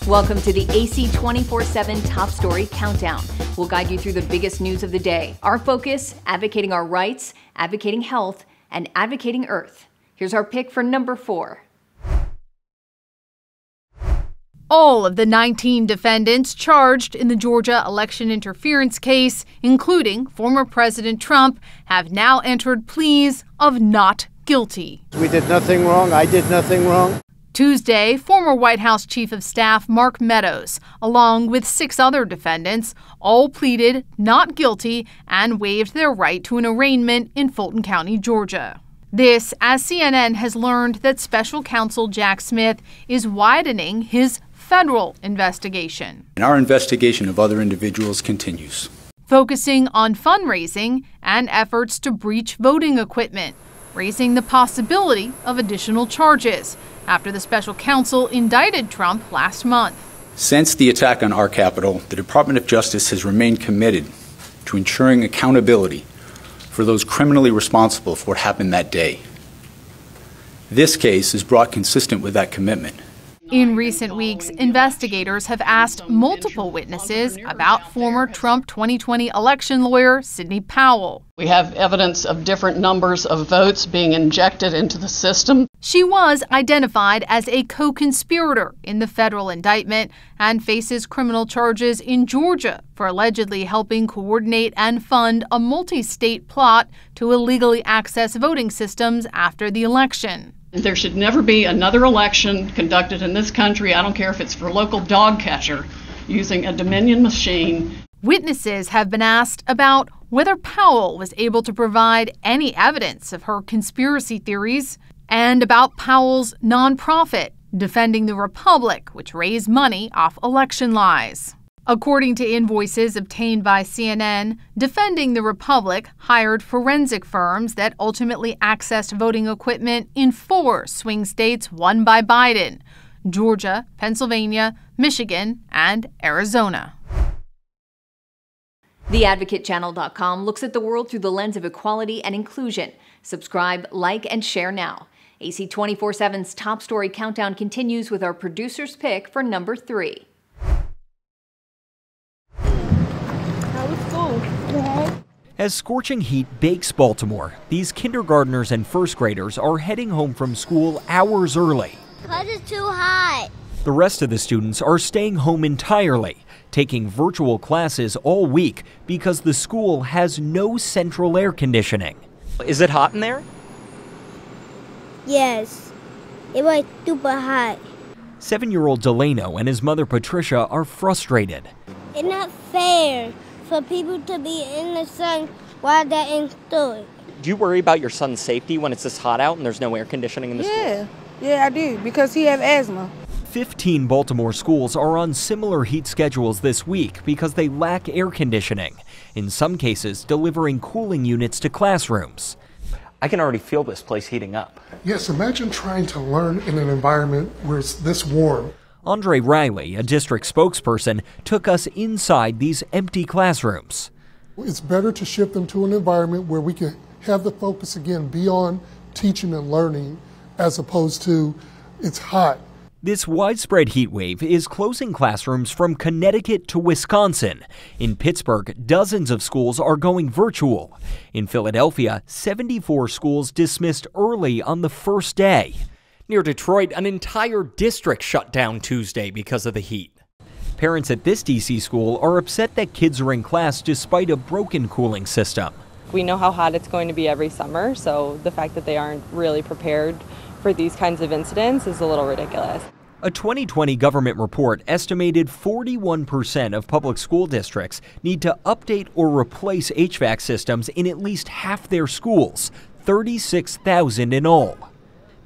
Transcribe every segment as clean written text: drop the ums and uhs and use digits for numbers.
Welcome to the AC 24/7 Top Story Countdown. We'll guide you through the biggest news of the day. Our focus, advocating our rights, advocating health, and advocating Earth. Here's our pick for number 4. All of the 19 defendants charged in the Georgia election interference case, including former President Trump, have now entered pleas of not guilty. We did nothing wrong. I did nothing wrong. Tuesday, former White House Chief of Staff Mark Meadows, along with 6 other defendants, all pleaded not guilty and waived their right to an arraignment in Fulton County, Georgia. This, as CNN has learned that Special Counsel Jack Smith is widening his federal investigation. And our investigation of other individuals continues, focusing on fundraising and efforts to breach voting equipment, raising the possibility of additional charges after the special counsel indicted Trump last month. Since the attack on our Capitol, the Department of Justice has remained committed to ensuring accountability for those criminally responsible for what happened that day. This case is brought consistent with that commitment. In recent weeks, investigators have asked multiple witnesses about former Trump 2020 election lawyer Sidney Powell. We have evidence of different numbers of votes being injected into the system. She was identified as a co-conspirator in the federal indictment and faces criminal charges in Georgia for allegedly helping coordinate and fund a multi-state plot to illegally access voting systems after the election. There should never be another election conducted in this country, I don't care if it's for local dog catcher, using a Dominion machine. Witnesses have been asked about whether Powell was able to provide any evidence of her conspiracy theories and about Powell's nonprofit, Defending the Republic, which raised money off election lies. According to invoices obtained by CNN, Defending the Republic hired forensic firms that ultimately accessed voting equipment in 4 swing states won by Biden: Georgia, Pennsylvania, Michigan, and Arizona. TheAdvocateChannel.com looks at the world through the lens of equality and inclusion. Subscribe, like, and share now. AC 24/7's Top Story Countdown continues with our producer's pick for number 3. As scorching heat bakes Baltimore, these kindergartners and first graders are heading home from school hours early. Because it's too hot. The rest of the students are staying home entirely, taking virtual classes all week because the school has no central air conditioning. Is it hot in there? Yes, it was super hot. 7-year-old Delano and his mother Patricia are frustrated. It's not fair for people to be in the sun while they're in school. Do you worry about your son's safety when it's this hot out and there's no air conditioning in the school? Yeah, I do, because he has asthma. 15 Baltimore schools are on similar heat schedules this week because they lack air conditioning, in some cases delivering cooling units to classrooms. I can already feel this place heating up. Yes, imagine trying to learn in an environment where it's this warm. Andre Riley, a district spokesperson, took us inside these empty classrooms. It's better to shift them to an environment where we can have the focus again be on teaching and learning as opposed to it's hot. This widespread heat wave is closing classrooms from Connecticut to Wisconsin. In Pittsburgh, dozens of schools are going virtual. In Philadelphia, 74 schools dismissed early on the first day. Near Detroit, an entire district shut down Tuesday because of the heat. Parents at this D.C. school are upset that kids are in class despite a broken cooling system. We know how hot it's going to be every summer, so the fact that they aren't really prepared for these kinds of incidents is a little ridiculous. A 2020 government report estimated 41% of public school districts need to update or replace HVAC systems in at least half their schools, 36,000 in all.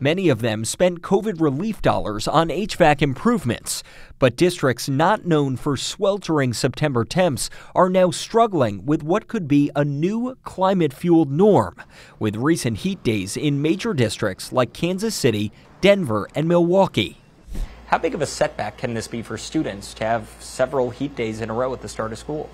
Many of them spent COVID relief dollars on HVAC improvements, but districts not known for sweltering September temps are now struggling with what could be a new climate-fueled norm, with recent heat days in major districts like Kansas City, Denver, and Milwaukee. How big of a setback can this be for students to have several heat days in a row at the start of school?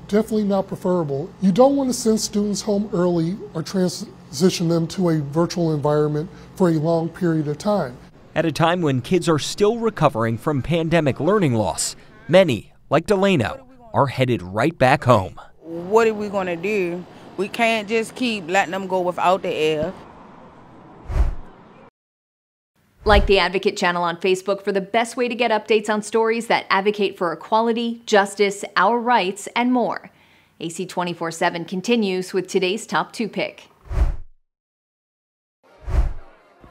Definitely not preferable. You don't want to send students home early or transition them to a virtual environment for a long period of time. At a time when kids are still recovering from pandemic learning loss, many, like Delano, are headed right back home. What are we going to do? We can't just keep letting them go without the air. Like the Advocate channel on Facebook for the best way to get updates on stories that advocate for equality, justice, our rights, and more. AC 24/7 continues with today's top 2 pick.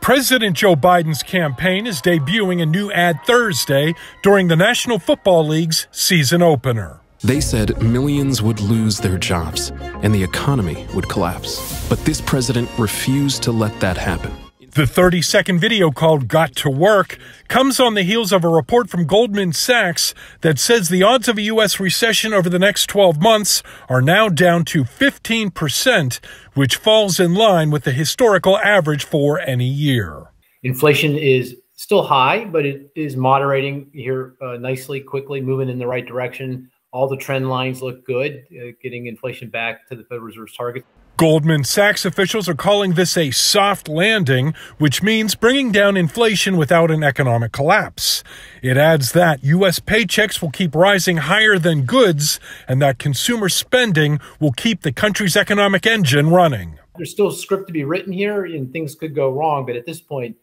President Joe Biden's campaign is debuting a new ad Thursday during the National Football League's season opener. They said millions would lose their jobs and the economy would collapse. But this president refused to let that happen. The 30-second video called Got to Work comes on the heels of a report from Goldman Sachs that says the odds of a U.S. recession over the next 12 months are now down to 15%, which falls in line with the historical average for any year. Inflation is still high, but it is moderating here nicely, quickly, moving in the right direction. All the trend lines look good, getting inflation back to the Federal Reserve's target. Goldman Sachs officials are calling this a soft landing, which means bringing down inflation without an economic collapse. It adds that U.S. paychecks will keep rising higher than goods and that consumer spending will keep the country's economic engine running. There's still a script to be written here and things could go wrong, but at this point,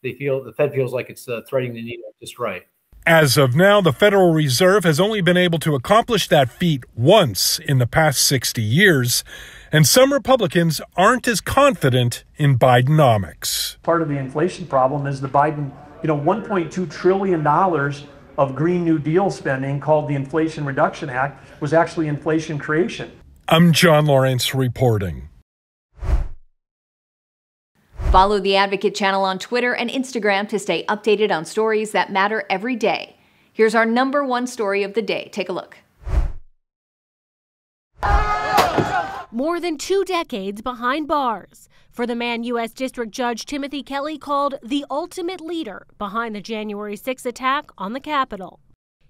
the Fed feels like it's threading the needle just right. As of now, the Federal Reserve has only been able to accomplish that feat once in the past 60 years, and some Republicans aren't as confident in Bidenomics. Part of the inflation problem is the Biden, $1.2 trillion of Green New Deal spending called the Inflation Reduction Act was actually inflation creation. I'm John Lawrence reporting. Follow the Advocate channel on Twitter and Instagram to stay updated on stories that matter every day. Here's our #1 story of the day. Take a look. More than 2 decades behind bars for the man U.S. District Judge Timothy Kelly called the ultimate leader behind the January 6 attack on the Capitol.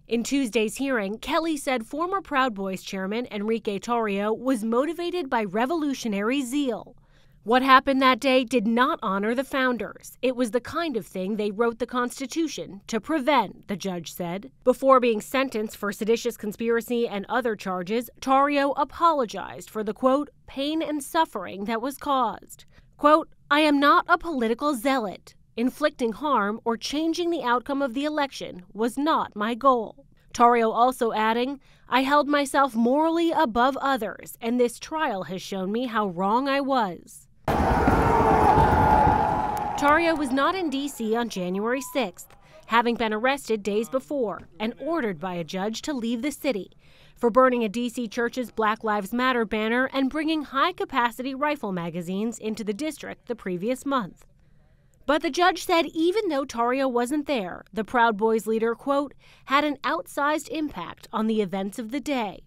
In Tuesday's hearing, Kelly said former Proud Boys chairman Enrique Tarrio was motivated by revolutionary zeal. What happened that day did not honor the founders. It was the kind of thing they wrote the Constitution to prevent, the judge said. Before being sentenced for seditious conspiracy and other charges, Tarrio apologized for the, quote, pain and suffering that was caused. Quote, I am not a political zealot. Inflicting harm or changing the outcome of the election was not my goal. Tarrio also adding, I held myself morally above others, and this trial has shown me how wrong I was. Tarrio was not in D.C. on January 6th, having been arrested days before and ordered by a judge to leave the city for burning a D.C. church's Black Lives Matter banner and bringing high-capacity rifle magazines into the district the previous month. But the judge said even though Tarrio wasn't there, the Proud Boys leader, quote, had an outsized impact on the events of the day.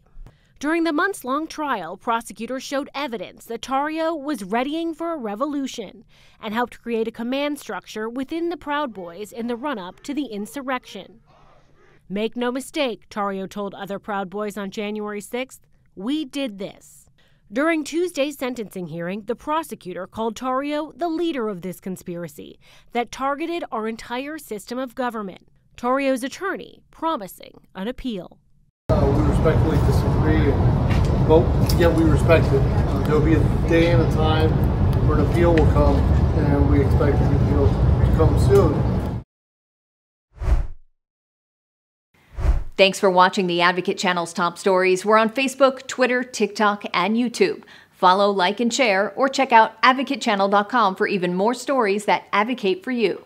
During the months-long trial, prosecutors showed evidence that Tarrio was readying for a revolution and helped create a command structure within the Proud Boys in the run-up to the insurrection. Make no mistake, Tarrio told other Proud Boys on January 6th, we did this. During Tuesday's sentencing hearing, the prosecutor called Tarrio the leader of this conspiracy that targeted our entire system of government. Tarrio's attorney promising an appeal. We respectfully disagree, but yet we respect it. There will be a day and a time where an appeal will come, and we expect the appeal to come soon. Thanks for watching the Advocate channel's top stories. We're on Facebook, Twitter, TikTok, and YouTube. Follow, like, and share, or check out advocatechannel.com for even more stories that advocate for you.